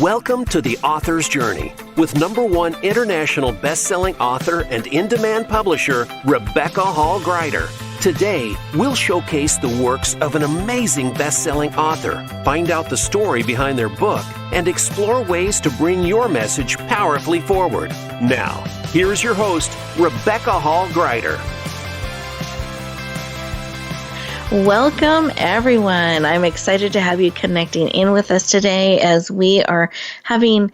Welcome to The Author's Journey with #1 international best-selling author and in-demand publisher, Rebecca Hall-Gruyter. Today, we'll showcase the works of an amazing best-selling author, find out the story behind their book, and explore ways to bring your message powerfully forward. Now, here's your host, Rebecca Hall-Gruyter. Welcome, everyone. I'm excited to have you connecting in with us today as we are having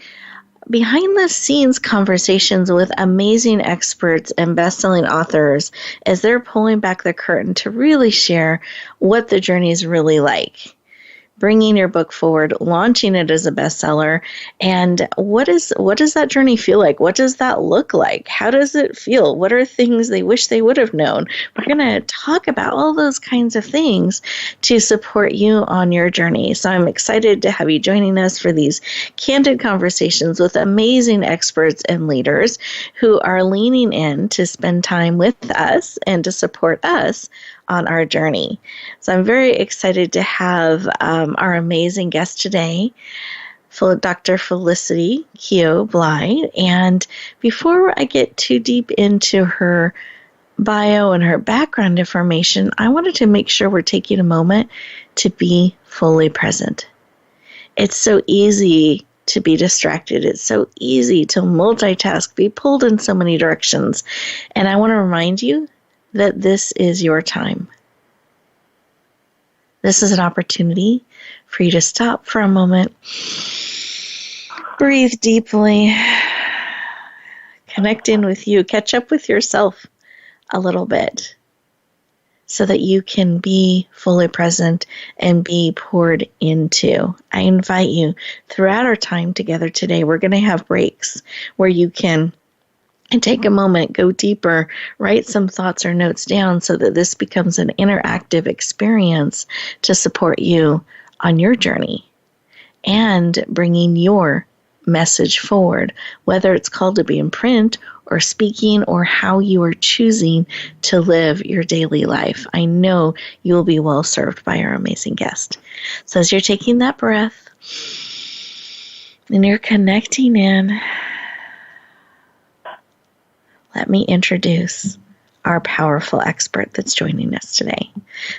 behind-the-scenes conversations with amazing experts and best-selling authors as they're pulling back the curtain to really share what the journey is really like. Bringing your book forward, launching it as a bestseller, and what does that journey feel like? What does that look like? How does it feel? What are things they wish they would have known? We're going to talk about all those kinds of things to support you on your journey. So I'm excited to have you joining us for these candid conversations with amazing experts and leaders who are leaning in to spend time with us and to support us on our journey. So I'm very excited to have our amazing guest today, Dr. Felicity Keough-Bligh. And before I get too deep into her bio and her background information, I wanted to make sure we're taking a moment to be fully present. It's so easy to be distracted. It's so easy to multitask, be pulled in so many directions. And I want to remind you that this is your time. This is an opportunity for you to stop for a moment, breathe deeply, connect in with you, catch up with yourself a little bit so that you can be fully present and be poured into. I invite you throughout our time together today, we're going to have breaks where you can and take a moment, go deeper, write some thoughts or notes down so that this becomes an interactive experience to support you on your journey and bringing your message forward, whether it's called to be in print or speaking or how you are choosing to live your daily life. I know you will be well served by our amazing guest. So as you're taking that breath and you're connecting in, let me introduce our powerful expert that's joining us today.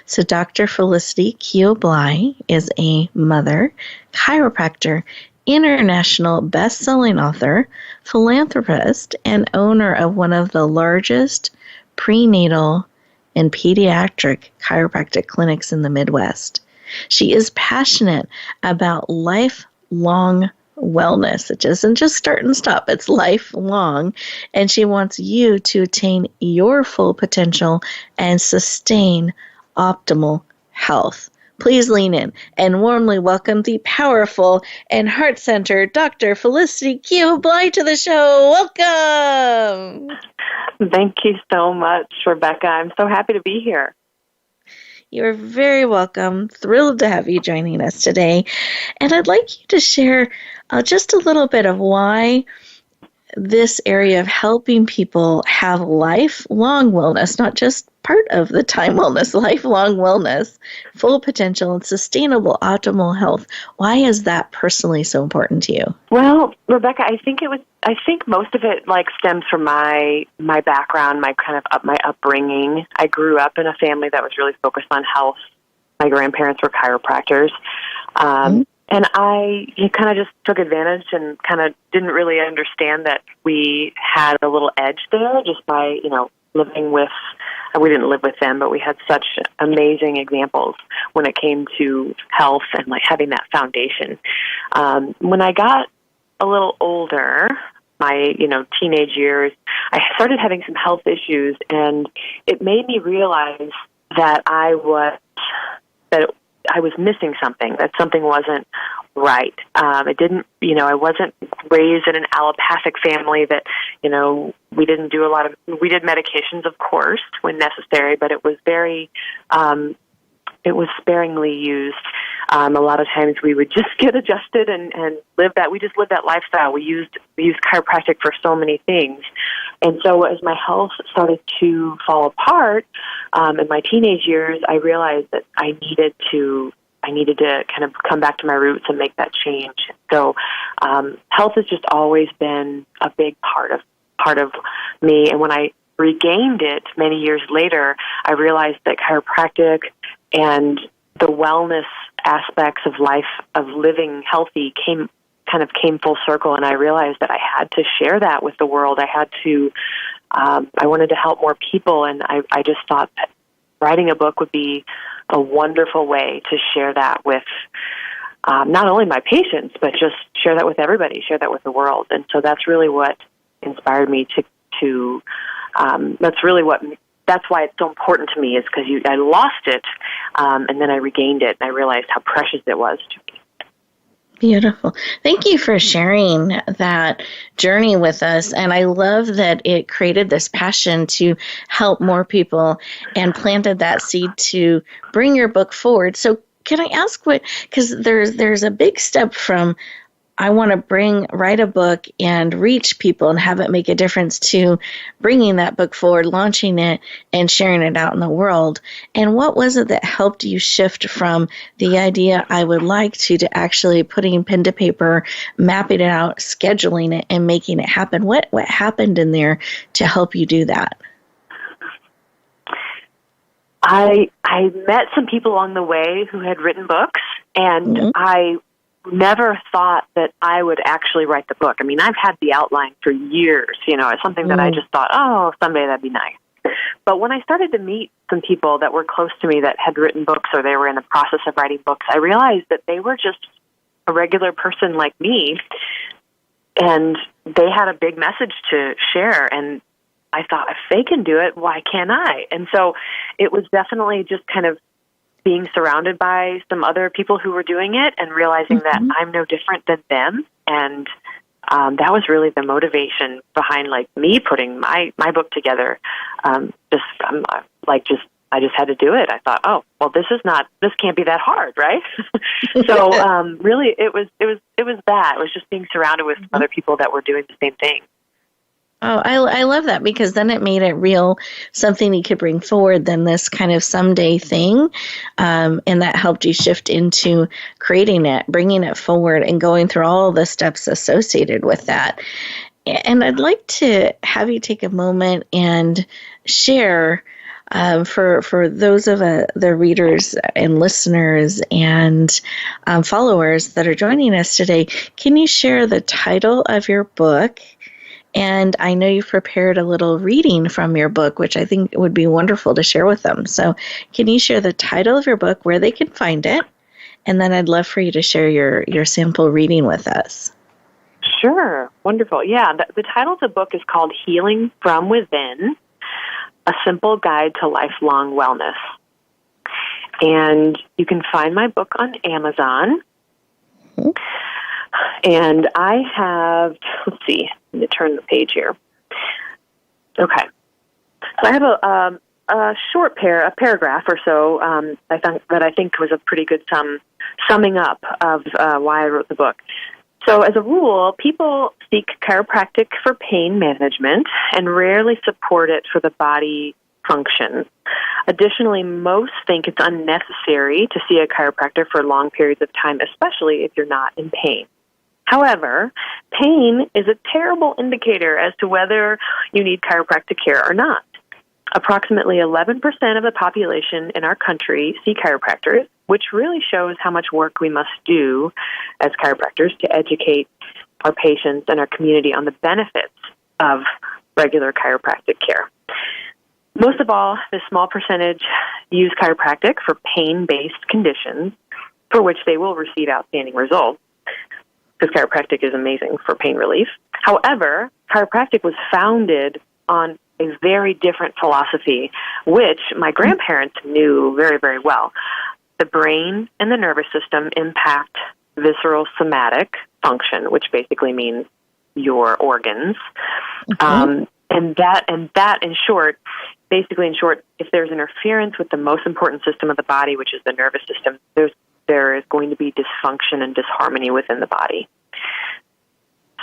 So Dr. Felicity Keough-Bligh is a mother, chiropractor, international best-selling author, philanthropist, and owner of one of the largest prenatal and pediatric chiropractic clinics in the Midwest. She is passionate about lifelong wellness. It doesn't just start and stop. It's lifelong. And she wants you to attain your full potential and sustain optimal health. Please lean in and warmly welcome the powerful and heart-centered Dr. Felicity Keough-Bligh to the show. Welcome. Thank you so much, Rebecca. I'm so happy to be here. You're very welcome. Thrilled to have you joining us today. And I'd like you to share just a little bit of why this area of helping people have lifelong wellness, not just part of the time wellness, lifelong wellness, full potential, and sustainable optimal health. Why is that personally so important to you? Well, Rebecca, I think most of it stems from my background, my upbringing. I grew up in a family that was really focused on health. My grandparents were chiropractors. And I kind of just took advantage and kind of didn't really understand that we had a little edge there just by, living with, we didn't live with them, but we had such amazing examples when it came to health and having that foundation. When I got a little older, my, teenage years, I started having some health issues, and it made me realize that I was missing something, that something wasn't right. It didn't, I wasn't raised in an allopathic family that, we didn't do we did medications, of course, when necessary, but it was it was sparingly used. A lot of times we would just get adjusted and we just lived that lifestyle. We used chiropractic for so many things. And so as my health started to fall apart in my teenage years, I realized that I needed to I needed to kind of come back to my roots and make that change. So health has just always been a big part of me. And when I regained it many years later, I realized that chiropractic and the wellness aspects of life, of living healthy, came full circle. And I realized that I had to share that with the world. I wanted to help more people, and I just thought that writing a book would be a wonderful way to share that with not only my patients, but just share that with everybody, share that with the world. And so that's really what inspired me to that's why it's so important to me, is because I lost it, and then I regained it, and I realized how precious it was to me. Beautiful. Thank you for sharing that journey with us. And I love that it created this passion to help more people and planted that seed to bring your book forward. So can I ask because there's a big step from I want to write a book and reach people and have it make a difference to bringing that book forward, launching it, and sharing it out in the world. And what was it that helped you shift from the idea I would like to actually putting pen to paper, mapping it out, scheduling it, and making it happen? What happened in there to help you do that? I met some people along the way who had written books, and I never thought that I would actually write the book. I mean, I've had the outline for years, it's something that I just thought, oh, someday that'd be nice. But when I started to meet some people that were close to me that had written books or they were in the process of writing books, I realized that they were just a regular person like me, and they had a big message to share. And I thought, if they can do it, why can't I? And so it was definitely just kind of being surrounded by some other people who were doing it and realizing that I'm no different than them. And that was really the motivation behind me putting my book together. I just had to do it. I thought, oh, well, this can't be that hard, right? So really it was that. It was just being surrounded with other people that were doing the same thing. Oh, I love that, because then it made it real, something you could bring forward than this kind of someday thing. And that helped you shift into creating it, bringing it forward, and going through all the steps associated with that. And I'd like to have you take a moment and share for those of the readers and listeners and followers that are joining us today. Can you share the title of your book? And I know you've prepared a little reading from your book, which I think would be wonderful to share with them. So can you share the title of your book, where they can find it? And then I'd love for you to share your sample reading with us. Sure. Wonderful. Yeah. The title of the book is called Healing from Within, A Simple Guide to Lifelong Wellness. And you can find my book on Amazon. And I have, let's see, let me turn the page here. Okay. So I have a short paragraph or so I think was a pretty good summing up of why I wrote the book. So as a rule, people seek chiropractic for pain management and rarely support it for the body function. Additionally, most think it's unnecessary to see a chiropractor for long periods of time, especially if you're not in pain. However, pain is a terrible indicator as to whether you need chiropractic care or not. Approximately 11% of the population in our country see chiropractors, which really shows how much work we must do as chiropractors to educate our patients and our community on the benefits of regular chiropractic care. Most of all, this small percentage use chiropractic for pain-based conditions for which they will receive outstanding results, because chiropractic is amazing for pain relief. However, chiropractic was founded on a very different philosophy, which my grandparents knew very, very well. The brain and the nervous system impact visceral somatic function, which basically means your organs. And that in short, if there's interference with the most important system of the body, which is the nervous system, there is going to be dysfunction and disharmony within the body.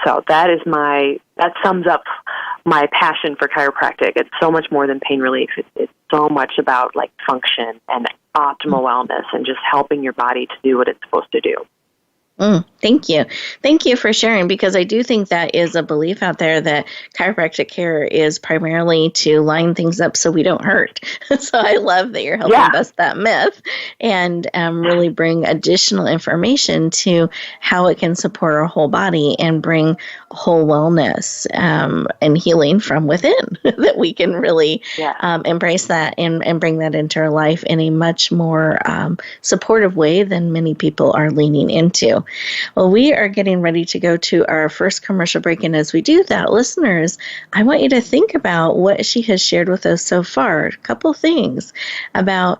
So that sums up my passion for chiropractic. It's so much more than pain relief. It's so much about function and optimal wellness and just helping your body to do what it's supposed to do. Thank you. Thank you for sharing, because I do think that is a belief out there that chiropractic care is primarily to line things up so we don't hurt. So I love that you're helping bust that myth and really bring additional information to how it can support our whole body and bring whole wellness and healing from within, that we can really embrace that and bring that into our life in a much more supportive way than many people are leaning into. Well, we are getting ready to go to our first commercial break, and as we do that, listeners, I want you to think about what she has shared with us so far. A couple things about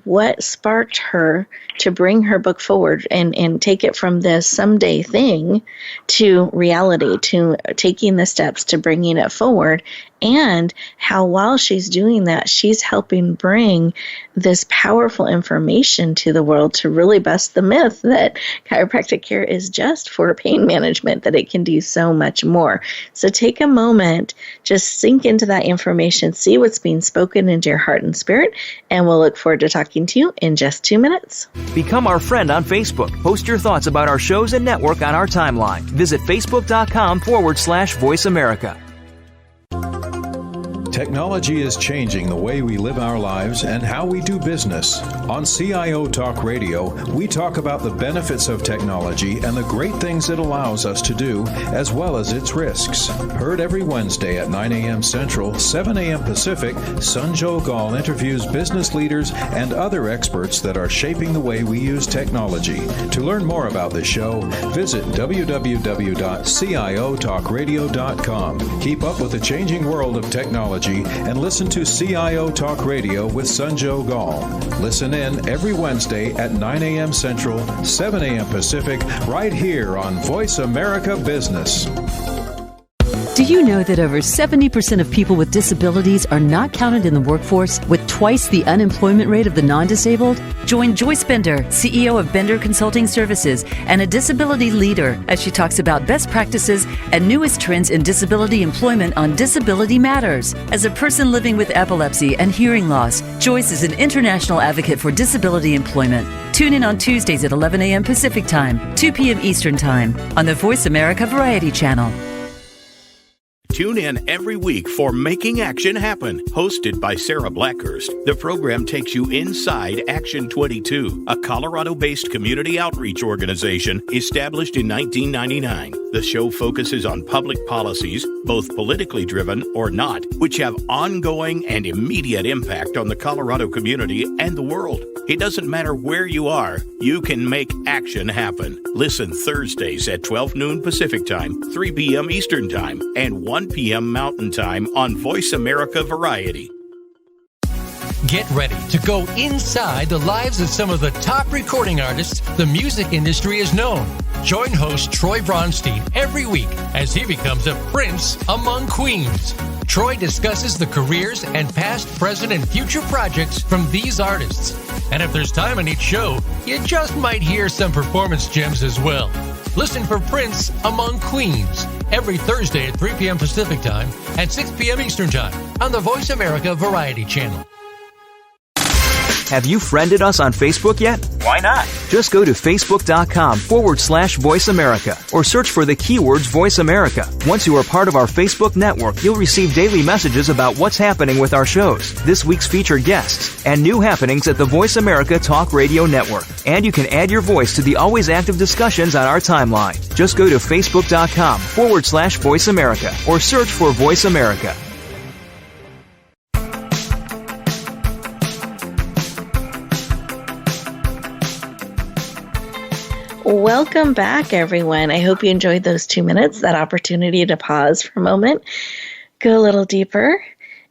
what sparked her to bring her book forward and take it from this someday thing to reality, to taking the steps to bringing it forward, and how while she's doing that, she's helping bring this powerful information to the world to really bust the myth that chiropractic care is just for pain management, that it can do so much more. So take a moment, just sink into that information, see what's being spoken into your heart and spirit, and we'll look forward to talking to you in just 2 minutes. Become our friend on Facebook. Post your thoughts about our shows and network on our timeline. Visit facebook.com/Voice America. Technology is changing the way we live our lives and how we do business. On CIO Talk Radio, we talk about the benefits of technology and the great things it allows us to do, as well as its risks. Heard every Wednesday at 9 a.m. Central, 7 a.m. Pacific, Sanjol Gall interviews business leaders and other experts that are shaping the way we use technology. To learn more about the show, visit www.ciotalkradio.com. Keep up with the changing world of technology and listen to CIO Talk Radio with Sanjol Gall. Listen in every Wednesday at 9 a.m. Central, 7 a.m. Pacific, right here on Voice America Business. Do you know that over 70% of people with disabilities are not counted in the workforce, with twice the unemployment rate of the non-disabled? Join Joyce Bender, CEO of Bender Consulting Services and a disability leader, as she talks about best practices and newest trends in disability employment on Disability Matters. As a person living with epilepsy and hearing loss, Joyce is an international advocate for disability employment. Tune in on Tuesdays at 11 a.m. Pacific Time, 2 p.m. Eastern Time on the Voice America Variety Channel. Tune in every week for Making Action Happen, hosted by Sarah Blackhurst. The program takes you inside Action 22, a Colorado-based community outreach organization established in 1999. The show focuses on public policies, both politically driven or not, which have ongoing and immediate impact on the Colorado community and the world. It doesn't matter where you are, you can make action happen. Listen Thursdays at 12 noon Pacific Time, 3 p.m. Eastern Time, and 1 p.m. Mountain Time on Voice America Variety. Get ready to go inside the lives of some of the top recording artists the music industry has known. Join host Troy Braunstein every week as he becomes a prince among queens. Troy discusses the careers and past, present, and future projects from these artists. And if there's time in each show, you just might hear some performance gems as well. Listen for Prince Among Queens every Thursday at 3 p.m. Pacific Time and 6 p.m. Eastern Time on the Voice America Variety Channel. Have you friended us on Facebook yet? Why not? Just go to facebook.com/Voice America or search for the keywords Voice America. Once you are part of our Facebook network, you'll receive daily messages about what's happening with our shows, this week's featured guests, and new happenings at the Voice America Talk Radio Network. And you can add your voice to the always active discussions on our timeline. Just go to facebook.com/Voice America or search for Voice America. Welcome back, everyone. I hope you enjoyed those 2 minutes, that opportunity to pause for a moment, go a little deeper,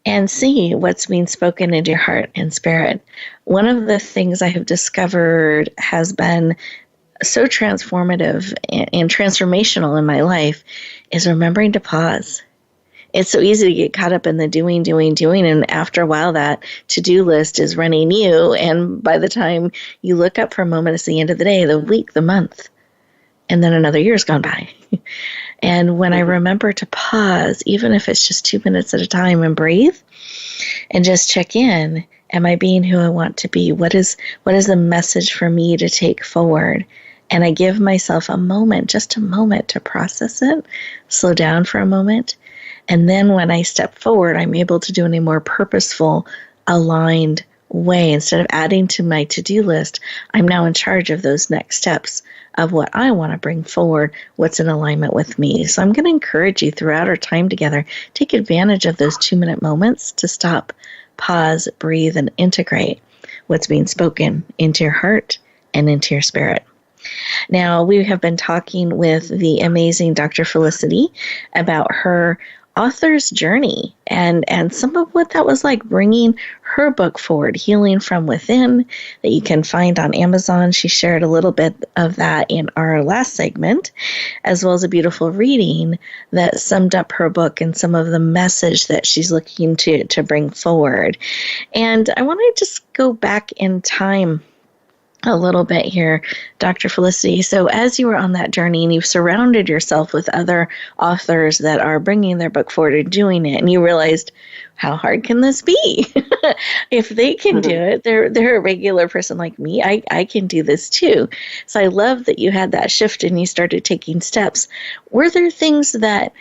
and see what's being spoken into your heart and spirit. One of the things I have discovered has been so transformative and transformational in my life is remembering to pause. It's so easy to get caught up in the doing, and after a while that to-do list is running you, and by the time you look up for a moment, it's the end of the day, the week, the month, and then another year's gone by. And when I remember to pause, even if it's just 2 minutes at a time, and breathe, and just check in, Am I being who I want to be? What is the message for me to take forward? And I give myself a moment, just a moment to process it, slow down for a moment. And then when I step forward, I'm able to do it in a more purposeful, aligned way. Instead of adding to my to-do list, I'm now in charge of those next steps of what I want to bring forward, what's in alignment with me. So I'm going to encourage you throughout our time together, take advantage of those 2-minute moments to stop, pause, breathe, and integrate what's being spoken into your heart and into your spirit. Now, we have been talking with the amazing Dr. Felicity about her author's journey and some of what that was like, bringing her book forward, Healing from Within, that you can find on Amazon. She shared a little bit of that in our last segment, as well as a beautiful reading that summed up her book and some of the message that she's looking to bring forward. And I want to just go back in time a little bit here, Dr. Felicity. So as you were on that journey and you've surrounded yourself with other authors that are bringing their book forward and doing it, and you realized, how hard can this be? If they can do it, they're a regular person like me. I can do this too. So I love that you had that shift and you started taking steps. Were there things that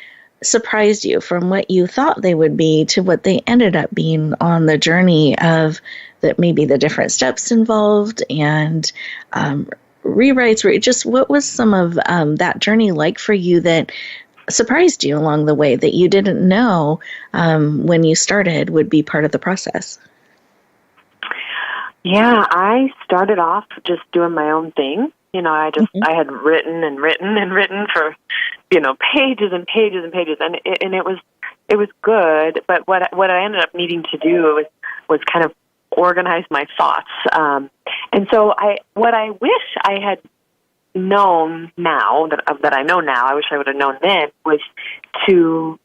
surprised you from what you thought they would be to what they ended up being on the journey of that, maybe the different steps involved and rewrites? Just what was some of that journey like for you that surprised you along the way that you didn't know when you started would be part of the process? Yeah, I started off just doing my own thing. I had written for, pages and pages and pages, and it was good. But what I ended up needing to do was kind of organize my thoughts. And so what I wish I had known now, that I know now, I wish I would have known then, was to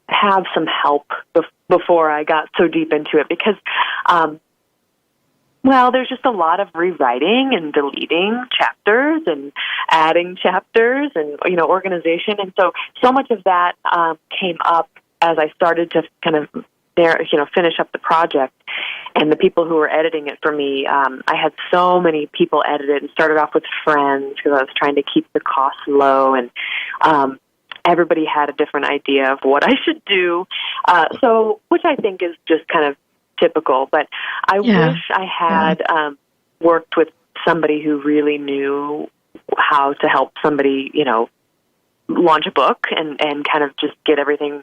have some help before I got so deep into it. Because, there's just a lot of rewriting and deleting chapters and adding chapters and, organization. And so much of that came up as I started to kind of finish up the project. And the people who were editing it for me, I had so many people edit it, and started off with friends because I was trying to keep the costs low, and everybody had a different idea of what I should do. Which I think is just kind of typical, but I wish I had worked with somebody who really knew how to help somebody, launch a book and kind of just get everything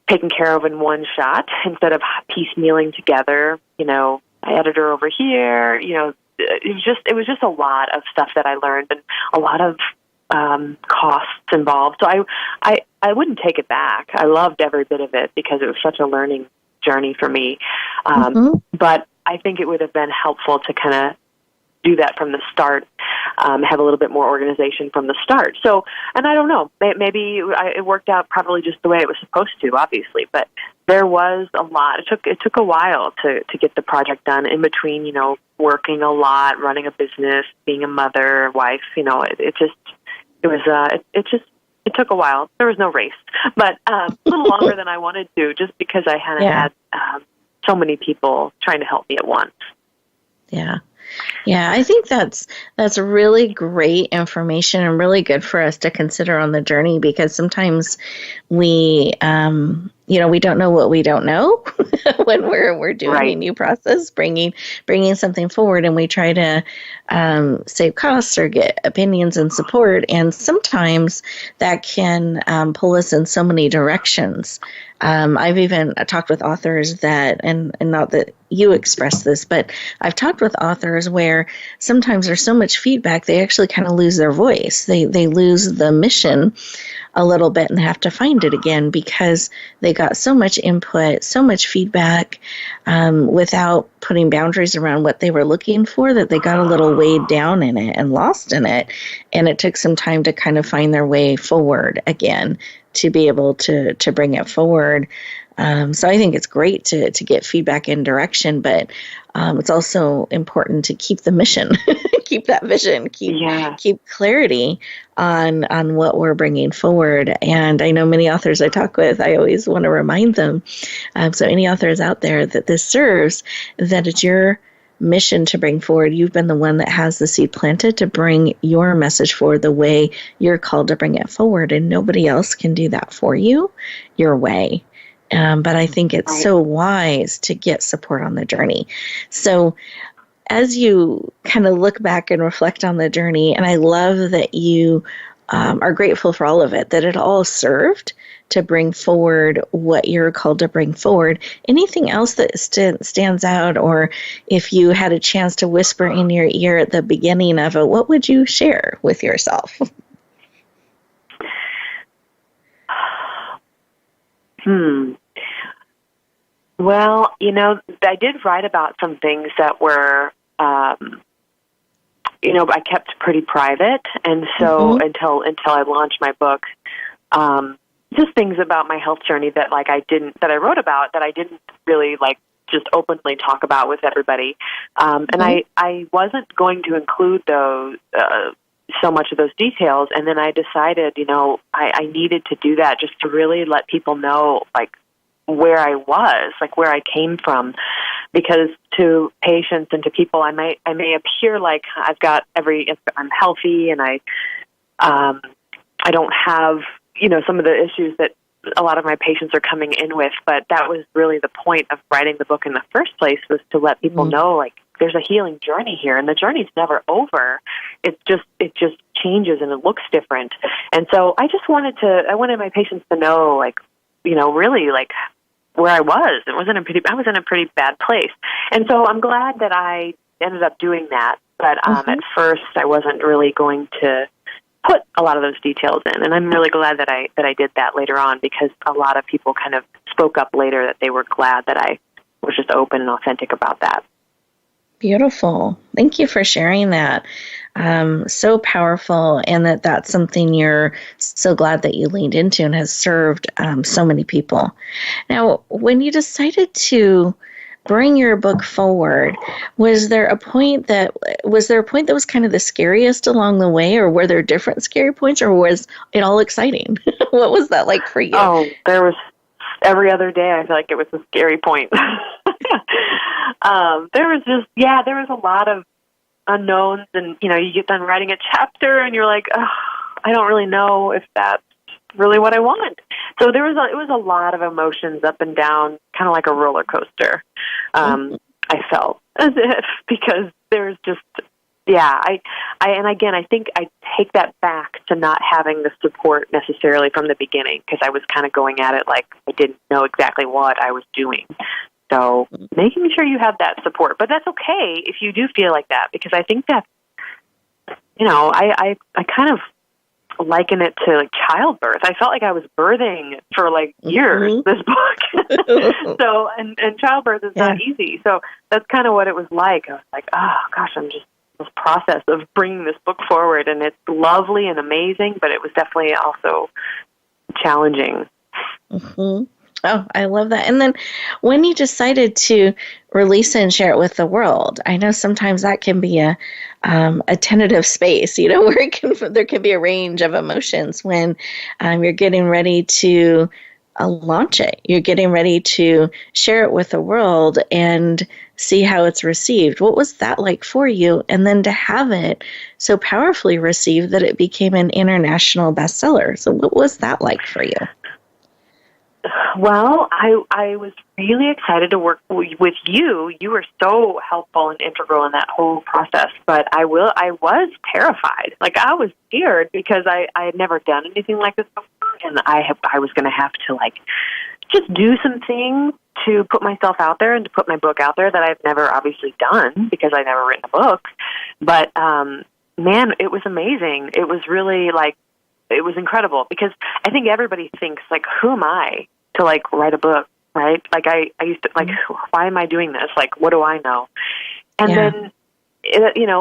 taken care of in one shot instead of piecemealing together, editor over here, it was just a lot of stuff that I learned and a lot of costs involved. So I wouldn't take it back. I loved every bit of it because it was such a learning journey for me. But I think it would have been helpful to kind of do that from the start, have a little bit more organization from the start. So, and I don't know, maybe it worked out probably just the way it was supposed to, obviously, but there was a lot. It took a while to get the project done in between, working a lot, running a business, being a mother, wife, it took a while. There was no race, but a little longer than I wanted to, just because I had so many people trying to help me at once. Yeah, I think that's really great information and really good for us to consider on the journey, because sometimes we we don't know what we don't know when we're doing a new process, bringing something forward, and we try to save costs or get opinions and support, and sometimes that can pull us in so many directions. I've even talked with authors that, and not that you express this, but I've talked with authors where sometimes there's so much feedback, they actually kind of lose their voice. They lose the mission a little bit and have to find it again because they got so much input, so much feedback without putting boundaries around what they were looking for, that they got a little weighed down in it and lost in it. And it took some time to kind of find their way forward again to be able to bring it forward. So I think it's great to get feedback and direction, but it's also important to keep the mission, keep that vision, keep clarity on what we're bringing forward. And I know many authors I talk with, I always want to remind them, so any authors out there, that this serves, that it's your mission to bring forward. You've been the one that has the seed planted to bring your message forward the way you're called to bring it forward, and nobody else can do that for you your way. But I think it's so wise to get support on the journey. So as you kind of look back and reflect on the journey, and I love that you are grateful for all of it, that it all served to bring forward what you're called to bring forward. Anything else that stands out, or if you had a chance to whisper in your ear at the beginning of it, what would you share with yourself? Well, I did write about some things that were, I kept pretty private. And so until I launched my book, just things about my health journey that I wrote about that I didn't really just openly talk about with everybody. And I wasn't going to include those, so much of those details. And then I decided, I needed to do that just to really let people know, where I was, where I came from, because to patients and to people, I may appear like I've got I'm healthy and I don't have, some of the issues that a lot of my patients are coming in with, but that was really the point of writing the book in the first place, was to let people know, there's a healing journey here, and the journey's never over. It just changes and it looks different. And so I wanted my patients to know, really, where I was. I was in a pretty bad place. And so I'm glad that I ended up doing that. But at first I wasn't really going to put a lot of those details in. And I'm really glad that I did that later on, because a lot of people kind of spoke up later that they were glad that I was just open and authentic about that. Beautiful. Thank you for sharing that. So powerful, and that's something you're so glad that you leaned into and has served so many people. Now, when you decided to bring your book forward, was there a point that was kind of the scariest along the way, or were there different scary points, or was it all exciting? What was that like for you? Oh, there was every other day. I feel like it was a scary point. There was a lot of unknowns, and you get done writing a chapter and you're like, oh, I don't really know if that's really what I want. So it was a lot of emotions up and down, kind of like a roller coaster. I felt as if, because there's just, I think I take that back to not having the support necessarily from the beginning, because I was kind of going at it like I didn't know exactly what I was doing. So making sure you have that support, but that's okay if you do feel like that, because I think that, I kind of liken it to childbirth. I felt like I was birthing for years, this book. So, and childbirth is not easy. So that's kind of what it was like. I was like, oh gosh, I'm just this process of bringing this book forward, and it's lovely and amazing, but it was definitely also challenging. Oh, I love that. And then when you decided to release it and share it with the world, I know sometimes that can be a tentative space, where there can be a range of emotions when you're getting ready to launch it. You're getting ready to share it with the world and see how it's received. What was that like for you? And then to have it so powerfully received that it became an international bestseller. So what was that like for you? Well, I was really excited to work with you. You were so helpful and integral in that whole process. But I was terrified. I was scared, because I had never done anything like this before, and I was going to have to just do some things to put myself out there and to put my book out there that I've never obviously done, because I've never written a book. But man, it was amazing. It was really it was incredible, because I think everybody thinks, who am I to write a book, right? I used to why am I doing this? What do I know? And then,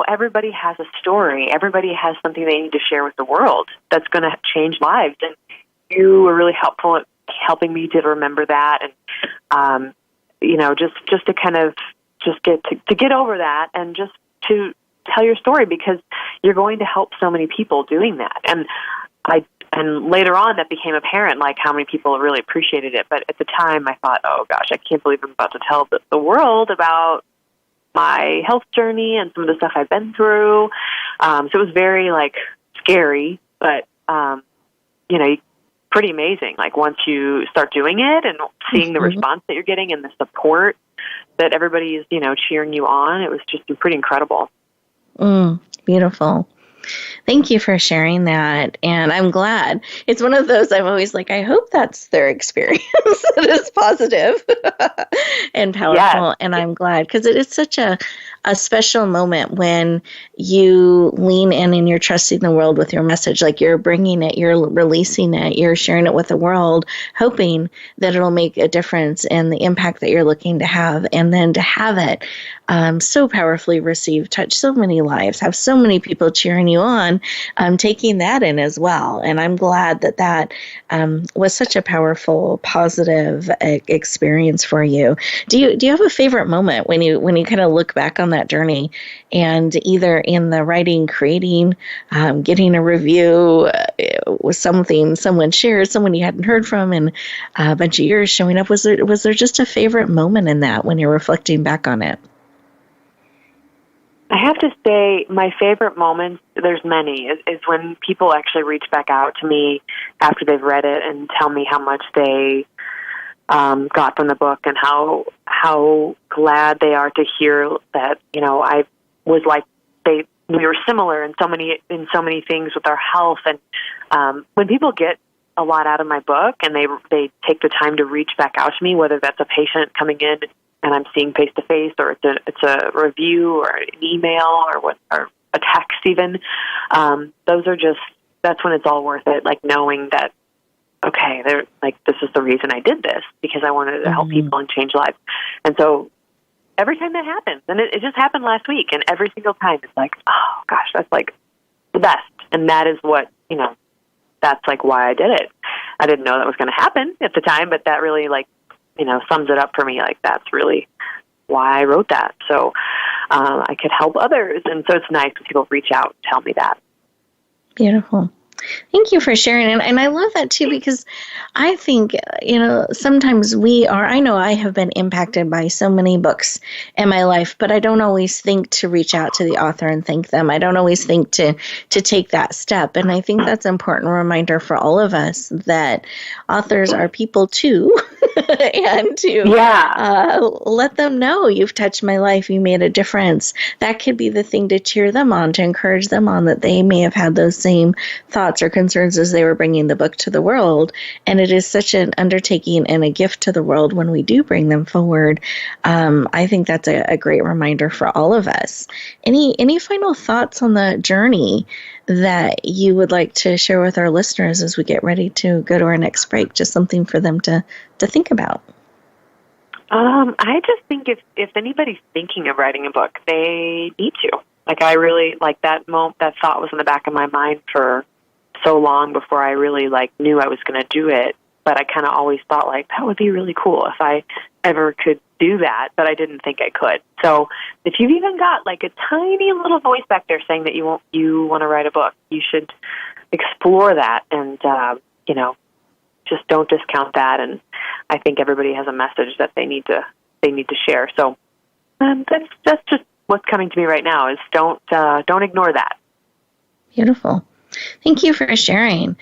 everybody has a story. Everybody has something they need to share with the world that's going to change lives. And you were really helpful at helping me to remember that. And, just to kind of just get over that, and just to tell your story because you're going to help so many people doing that. And later on that became apparent, like how many people really appreciated it. But at the time I thought, oh gosh, I can't believe I'm about to tell the world about my health journey and some of the stuff I've been through. So it was very like scary, but, pretty amazing. Like once you start doing it and seeing the response that you're getting and the support that everybody is, cheering you on, it was just pretty incredible. Beautiful. Thank you for sharing that. And I'm glad. It's one of those I'm always like, I hope that's their experience. It is positive and powerful. Yes. And I'm glad because it is such a special moment when you lean in and you're trusting the world with your message. Like you're bringing it, you're releasing it, you're sharing it with the world, hoping that it'll make a difference in the impact that you're looking to have. And then to have it so powerfully received, touch so many lives, have so many people cheering you on, taking that in as well. And I'm glad that was such a powerful, positive experience for you. Do you have a favorite moment when you kind of look back on that journey, and either in the writing, creating, getting a review, was something someone shared, someone you hadn't heard from in a bunch of years showing up? Was there just a favorite moment in that when you're reflecting back on it? I have to say my favorite moments, there's many, is when people actually reach back out to me after they've read it and tell me how much they got from the book and how glad they are to hear that, I was like, we were similar in so many things with our health. And when people get a lot out of my book and they take the time to reach back out to me, whether that's a patient coming in and I'm seeing face to face, or it's a review or an email or a text even. That's when it's all worth it. Like knowing that, okay, they're like, this is the reason I did this, because I wanted to help people and change lives. And so every time that happens, and it just happened last week, and every single time it's like, oh gosh, that's like the best. And that is what, that's like why I did it. I didn't know that was going to happen at the time, but that really sums it up for me. Like that's really why I wrote that. So I could help others. And so it's nice when people reach out and tell me that. Beautiful. Thank you for sharing. And I love that too, because I think, sometimes I know I have been impacted by so many books in my life, but I don't always think to reach out to the author and thank them. I don't always think to take that step. And I think that's an important reminder for all of us that authors are people too, and to let them know you've touched my life, you made a difference. That could be the thing to cheer them on, to encourage them on, that they may have had those same thoughts or concerns as they were bringing the book to the world. And it is such an undertaking and a gift to the world when we do bring them forward. I think that's a great reminder for all of us. Any final thoughts on the journey that you would like to share with our listeners as we get ready to go to our next break? Just something for them to think about. I just think if anybody's thinking of writing a book, they need to. Like I really that thought was in the back of my mind for so long before I really knew I was going to do it. But I kind of always thought that would be really cool if I ever could do that, but I didn't think I could. So if you've even got a tiny little voice back there saying that you want to write a book, you should explore that and, just don't discount that. And I think everybody has a message that they need to share. So that's just what's coming to me right now is don't ignore that. Beautiful. Thank you for sharing.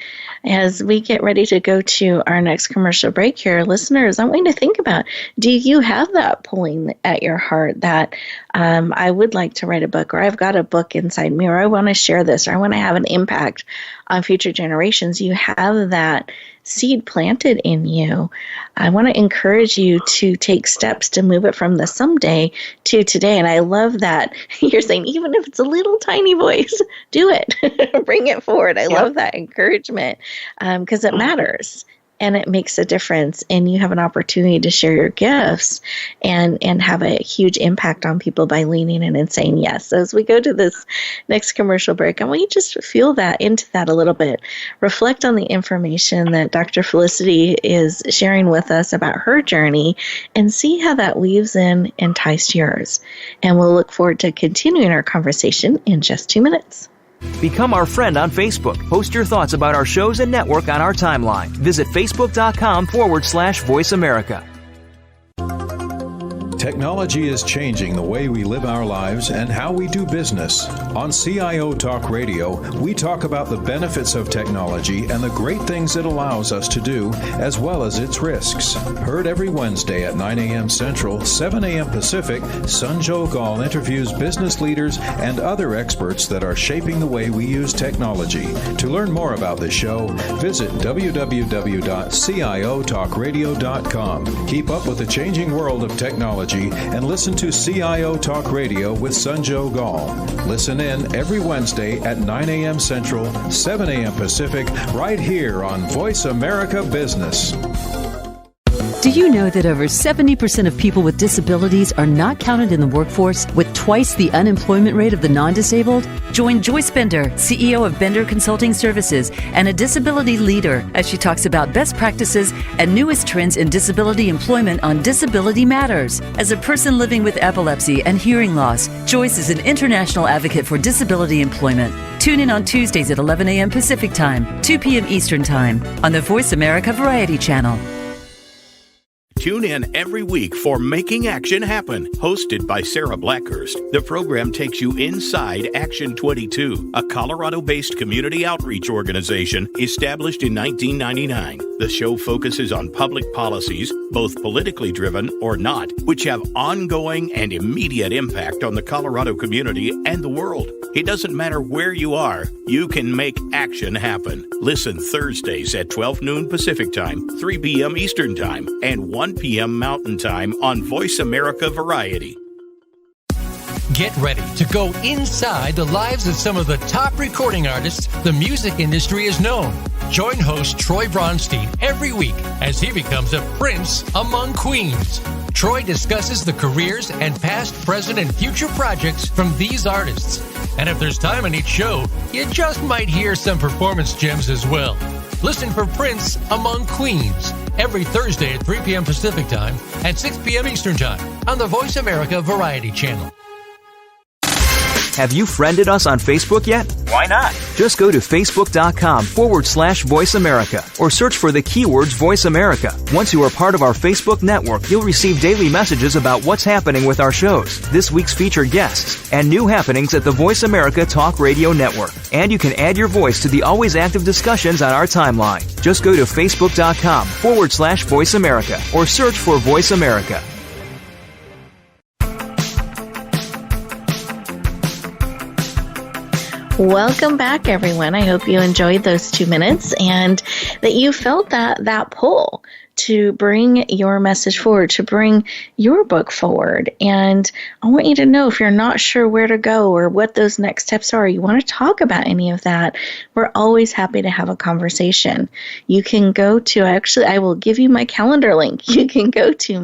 As we get ready to go to our next commercial break here, listeners, I want you to think about, do you have that pulling at your heart that I would like to write a book, or I've got a book inside me, or I want to share this, or I want to have an impact on future generations? You have that seed planted in you. I want to encourage you to take steps to move it from the someday to today. And I love that you're saying, even if it's a little tiny voice, do it. Bring it forward. I love that encouragement because it matters. and it makes a difference, and you have an opportunity to share your gifts and have a huge impact on people by leaning in and saying yes. So as we go to this next commercial break, I want you to just feel that into that a little bit. Reflect on the information that Dr. Felicity is sharing with us about her journey and see how that weaves in and ties to yours. And we'll look forward to continuing our conversation in just 2 minutes. Become our friend on Facebook. Post your thoughts about our shows and network on our timeline. Visit facebook.com/Voice America. Technology is changing the way we live our lives and how we do business. On CIO Talk Radio, we talk about the benefits of technology and the great things it allows us to do, as well as its risks. Heard every Wednesday at 9 a.m. Central, 7 a.m. Pacific, Sanjog Gall interviews business leaders and other experts that are shaping the way we use technology. To learn more about the show, visit www.ciotalkradio.com. Keep up with the changing world of technology and listen to CIO Talk Radio with Sanjog Gall. Listen in every Wednesday at 9 a.m. Central, 7 a.m. Pacific, right here on Voice America Business. Do you know that over 70% of people with disabilities are not counted in the workforce, with twice the unemployment rate of the non-disabled? Join Joyce Bender, CEO of Bender Consulting Services and a disability leader, as she talks about best practices and newest trends in disability employment on Disability Matters. As a person living with epilepsy and hearing loss, Joyce is an international advocate for disability employment. Tune in on Tuesdays at 11 a.m. Pacific Time, 2 p.m. Eastern Time on the Voice America Variety Channel. Tune in every week for Making Action Happen, hosted by Sarah Blackhurst. The program takes you inside Action 22, a Colorado-based community outreach organization established in 1999. The show focuses on public policies, both politically driven or not, which have ongoing and immediate impact on the Colorado community and the world. It doesn't matter where you are, you can make action happen. Listen Thursdays at 12 noon Pacific Time, 3 p.m. Eastern Time, and 1 p.m. Mountain Time on Voice America Variety. Get ready to go inside the lives of some of the top recording artists the music industry has known. Join host Troy Bronstein every week as he becomes a prince among queens. Troy discusses the careers and past, present, and future projects from these artists. And if there's time in each show, you just might hear some performance gems as well. Listen for Prince Among Queens every Thursday at 3 p.m. Pacific Time and 6 p.m. Eastern Time on the Voice America Variety Channel. Have you friended us on Facebook yet? Why not? Just go to facebook.com/Voice America or search for the keywords Voice America. Once you are part of our Facebook network, you'll receive daily messages about what's happening with our shows, this week's featured guests, and new happenings at the Voice America Talk Radio Network. And you can add your voice to the always active discussions on our timeline. Just go to facebook.com/Voice America or search for Voice America. Welcome back, everyone. I hope you enjoyed those 2 minutes and that you felt that pull to bring your message forward, to bring your book forward. And I want you to know, if you're not sure where to go or what those next steps are, you want to talk about any of that, we're always happy to have a conversation. You can go to, I will give you my calendar link. You can go to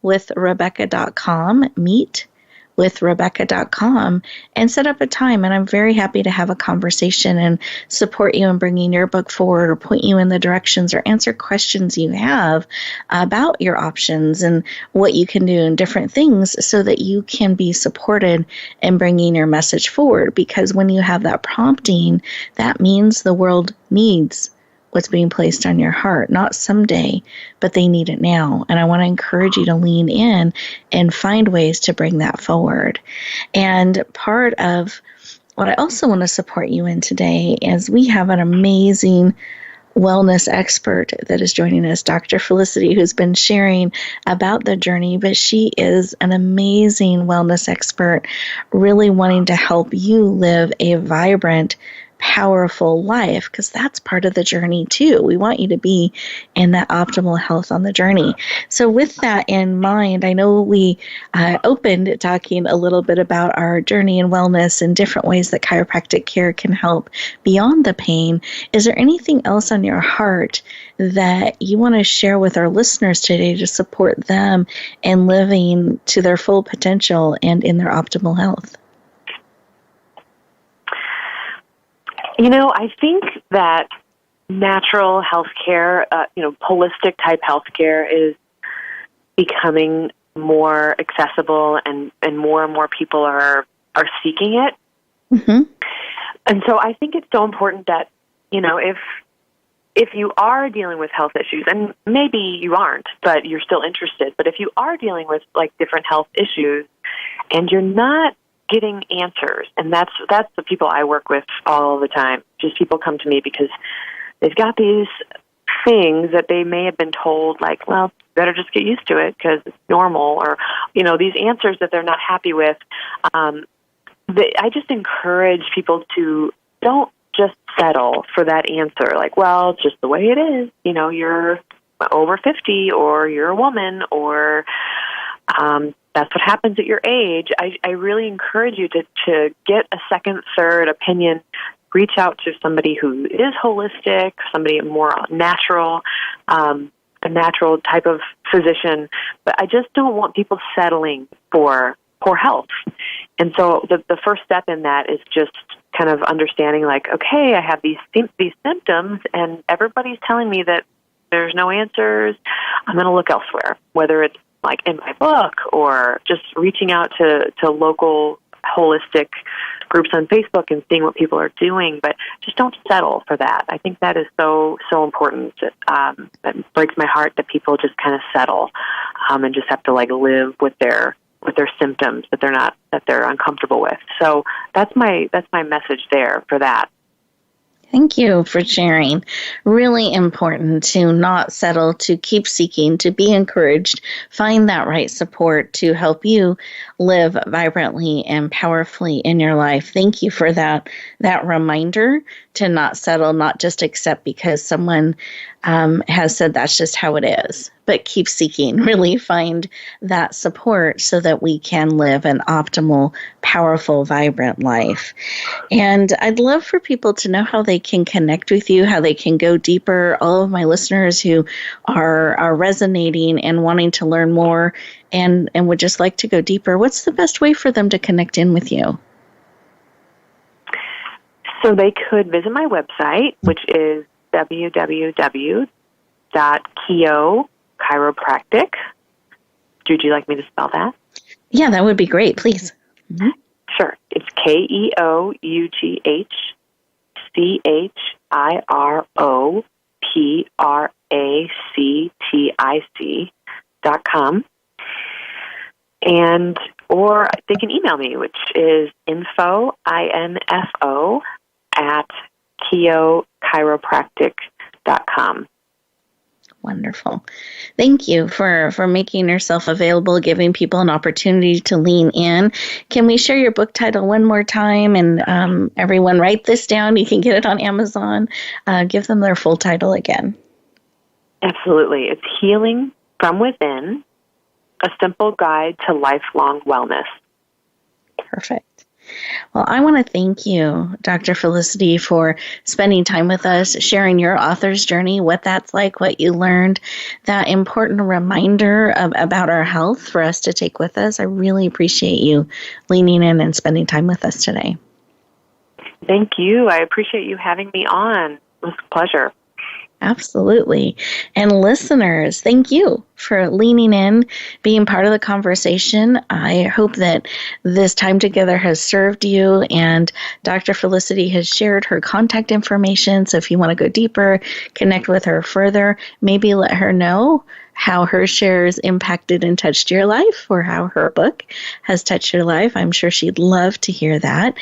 meetwithrebecca.com, meetwithrebecca.com, and set up a time. And I'm very happy to have a conversation and support you in bringing your book forward, or point you in the directions, or answer questions you have about your options and what you can do and different things, so that you can be supported in bringing your message forward. Because when you have that prompting, that means the world needs what's being placed on your heart, not someday, but they need it now. And I want to encourage you to lean in and find ways to bring that forward. And part of what I also want to support you in today is we have an amazing wellness expert that is joining us, Dr. Felicity, who's been sharing about the journey, but she is an amazing wellness expert, really wanting to help you live a vibrant, powerful life, because that's part of the journey too. We want you to be in that optimal health on the journey. So with that in mind, I know we opened talking a little bit about our journey in wellness and different ways that chiropractic care can help beyond the pain. Is there anything else on your heart that you want to share with our listeners today to support them in living to their full potential and in their optimal health? I think that natural healthcare, holistic type healthcare is becoming more accessible, and more people are seeking it. Mm-hmm. And so I think it's so important that, if you are dealing with health issues, and maybe you aren't, but you're still interested, but if you are dealing with different health issues and you're not getting answers, and that's the people I work with all the time. Just people come to me because they've got these things that they may have been told, well, better just get used to it because it's normal, or these answers that they're not happy with. I just encourage people to don't just settle for that answer, well, it's just the way it is. You're over 50, or you're a woman, or that's what happens at your age. I really encourage you to get a second, third opinion. Reach out to somebody who is holistic, somebody more natural, a natural type of physician. But I just don't want people settling for poor health. And so the first step in that is just kind of understanding, okay, I have these symptoms, and everybody's telling me that there's no answers. I'm going to look elsewhere, whether it's in my book or just reaching out to local holistic groups on Facebook and seeing what people are doing, but just don't settle for that. I think that is so important. That breaks my heart that people just kind of settle and just have to live with their symptoms that they're uncomfortable with. So that's my message there for that. Thank you for sharing. Really important to not settle, to keep seeking, to be encouraged, find that right support to help you live vibrantly and powerfully in your life. Thank you for that reminder to not settle, not just accept because someone has said that's just how it is, but keep seeking, really find that support so that we can live an optimal, powerful, vibrant life. And I'd love for people to know how they can connect with you, how they can go deeper. All of my listeners who are resonating and wanting to learn more and would just like to go deeper, what's the best way for them to connect in with you? So they could visit my website, which is www.keough-chiropractic. Would you like me to spell that? Yeah, that would be great, please. Mm-hmm. Sure. It's KEOUGHCHIROPRACTIC.com. Or they can email me, which is info at keough-chiropractic.com. Wonderful. Thank you for making yourself available, giving people an opportunity to lean in. Can we share your book title one more time? And everyone write this down. You can get it on Amazon. Give them their full title again. Absolutely. It's Healing from Within, a simple guide to lifelong wellness. Perfect. Well, I want to thank you, Dr. Felicity, for spending time with us, sharing your author's journey, what that's like, what you learned, that important reminder about our health for us to take with us. I really appreciate you leaning in and spending time with us today. Thank you. I appreciate you having me on. It was a pleasure. Absolutely. And listeners, thank you for leaning in, being part of the conversation. I hope that this time together has served you, and Dr. Felicity has shared her contact information. So if you want to go deeper, connect with her further, maybe let her know how her shares impacted and touched your life, or how her book has touched your life. I'm sure she'd love to hear that.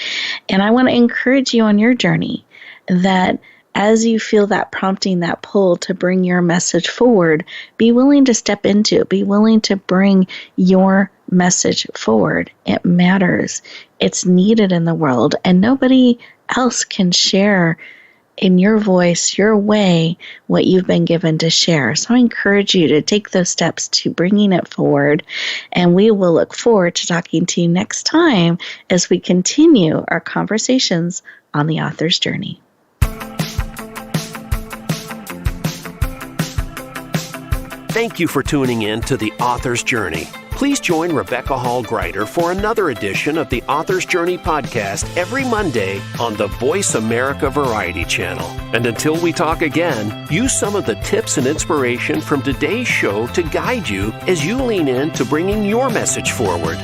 And I want to encourage you on your journey that as you feel that prompting, that pull to bring your message forward, be willing to step into it. Be willing to bring your message forward. It matters. It's needed in the world, and nobody else can share in your voice, your way, what you've been given to share. So I encourage you to take those steps to bringing it forward, and we will look forward to talking to you next time as we continue our conversations on the author's journey. Thank you for tuning in to The Author's Journey. Please join Rebecca Hall-Gruyter for another edition of the Author's Journey podcast every Monday on the Voice America Variety Channel. And until we talk again, use some of the tips and inspiration from today's show to guide you as you lean in to bringing your message forward.